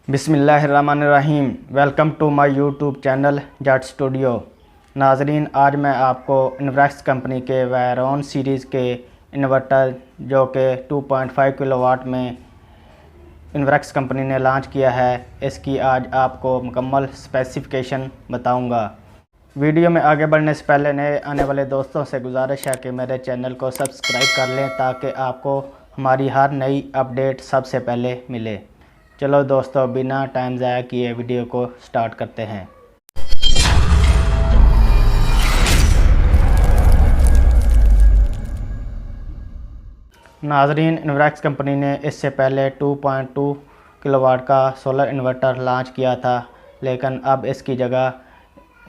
बिस्मिल्लाहिर्रहमानिर्रहीम। Welcome to my YouTube channel Jatt studio. नाजरीन, आज मैं आपको इन्वर्क्स कंपनी के वेरॉन सीरीज़ के इन्वर्टर जो कि 2.5 किलोवाट में इन्वर्क्स कंपनी ने लॉन्च किया है, इसकी आज आपको मुकम्मल स्पेसिफिकेशन बताऊंगा। वीडियो में आगे बढ़ने से पहले नए आने वाले दोस्तों से गुजारिश है कि मेरे चैनल को सब्सक्राइब कर लें ताकि आपको हमारी हर नई अपडेट सबसे पहले मिले। चलो दोस्तों, बिना टाइम ज़ाया किए वीडियो को स्टार्ट करते हैं। नाजरीन, इन्वर्क्स कंपनी ने इससे पहले 2.2 किलोवाट का सोलर इन्वर्टर लॉन्च किया था, लेकिन अब इसकी जगह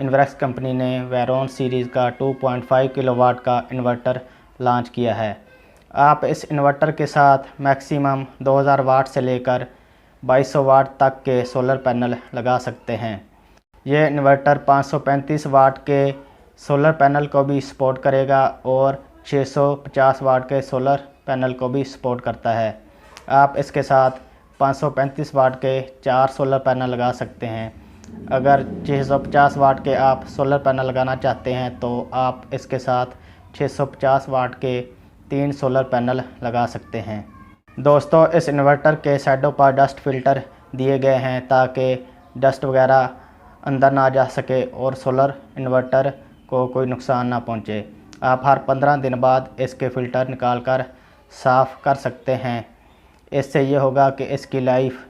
इन्वर्क्स कंपनी ने वेरॉन सीरीज़ का 2.5 किलोवाट का इन्वर्टर लॉन्च किया है। आप इस इन्वर्टर के साथ मैक्सिमम 2000 वाट से लेकर 2200 वाट तक के सोलर पैनल लगा सकते हैं। ये इन्वर्टर 535 वाट के सोलर पैनल को भी सपोर्ट करेगा और 650 वाट के सोलर पैनल को भी सपोर्ट करता है। आप इसके साथ 535 वाट के 4 सोलर पैनल लगा सकते हैं। अगर 650 वाट के आप सोलर पैनल लगाना चाहते हैं तो आप इसके साथ 650 वाट के 3 सोलर पैनल लगा सकते हैं। दोस्तों, इस इन्वर्टर के साइडों पर डस्ट फिल्टर दिए गए हैं ताकि डस्ट वगैरह अंदर ना जा सके और सोलर इन्वर्टर को कोई नुकसान ना पहुंचे। आप हर 15 दिन बाद इसके फ़िल्टर निकाल कर साफ़ कर सकते हैं। इससे ये होगा कि इसकी लाइफ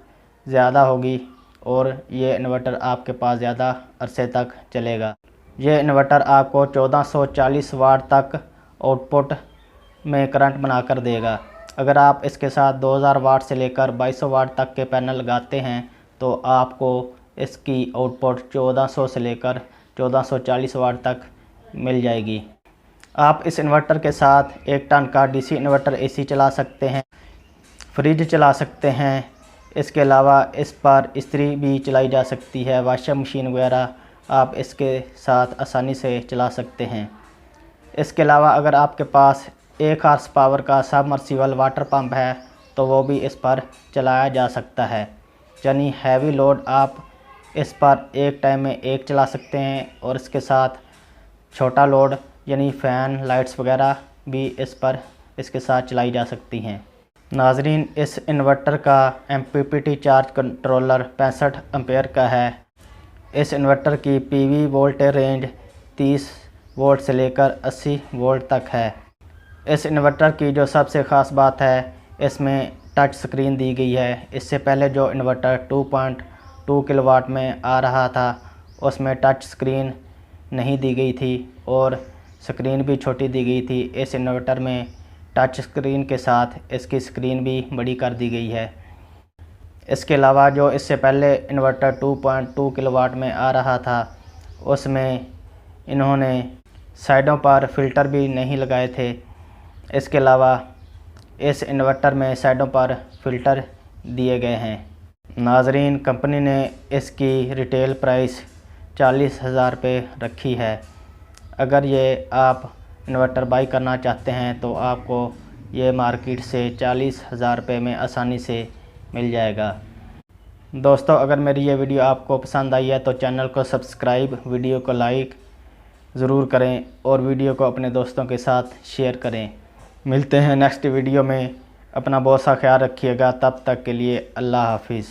ज़्यादा होगी और ये इन्वर्टर आपके पास ज़्यादा अरसे तक चलेगा। ये इन्वर्टर आपको 1440 वाट तक आउटपुट में करंट बनाकर देगा। अगर आप इसके साथ 2000 वाट से लेकर 2200 वाट तक के पैनल लगाते हैं तो आपको इसकी आउटपुट 1400 से लेकर 1440 वाट तक मिल जाएगी। आप इस इन्वर्टर के साथ 1 टन का डीसी इन्वर्टर एसी चला सकते हैं, फ्रिज चला सकते हैं। इसके अलावा इस पर इस्त्री भी चलाई जा सकती है, वॉशिंग मशीन वगैरह आप इसके साथ आसानी से चला सकते हैं। इसके अलावा अगर आपके पास 1 हॉर्स पावर का सबमर्सिबल वाटर पंप है तो वो भी इस पर चलाया जा सकता है। यानी हैवी लोड आप इस पर एक टाइम में 1 चला सकते हैं और इसके साथ छोटा लोड यानी फ़ैन लाइट्स वगैरह भी इस पर इसके साथ चलाई जा सकती हैं। नाजरीन, इस इन्वर्टर का MPPT चार्ज कंट्रोलर 65 एम्पेयर का है। इस इन्वर्टर की PV वोल्टेज रेंज 30 वोल्ट से लेकर 80 वोल्ट तक है। इस इन्वर्टर की जो सबसे ख़ास बात है, इसमें टच स्क्रीन दी गई है। इससे पहले जो इन्वर्टर 2.2 किलोवाट में आ रहा था उसमें टच स्क्रीन नहीं दी गई थी और स्क्रीन भी छोटी दी गई थी। इस इन्वर्टर में टच स्क्रीन के साथ इसकी स्क्रीन भी बड़ी कर दी गई है। इसके अलावा जो इससे पहले इन्वर्टर 2.2 किलोवाट में आ रहा था उसमें इन्होंने साइडों पर फ़िल्टर भी नहीं लगाए थे। इसके अलावा इस इन्वर्टर में साइडों पर फ़िल्टर दिए गए हैं। नाजरीन, कंपनी ने इसकी रिटेल प्राइस 40,000 रुपये रखी है। अगर ये आप इन्वर्टर बाई करना चाहते हैं तो आपको ये मार्केट से 40,000 रुपये में आसानी से मिल जाएगा। दोस्तों, अगर मेरी ये वीडियो आपको पसंद आई है तो चैनल को सब्सक्राइब, वीडियो को लाइक ज़रूर करें और वीडियो को अपने दोस्तों के साथ शेयर करें। मिलते हैं नेक्स्ट वीडियो में। अपना बहुत सा ख्याल रखिएगा। तब तक के लिए अल्लाह हाफिज़।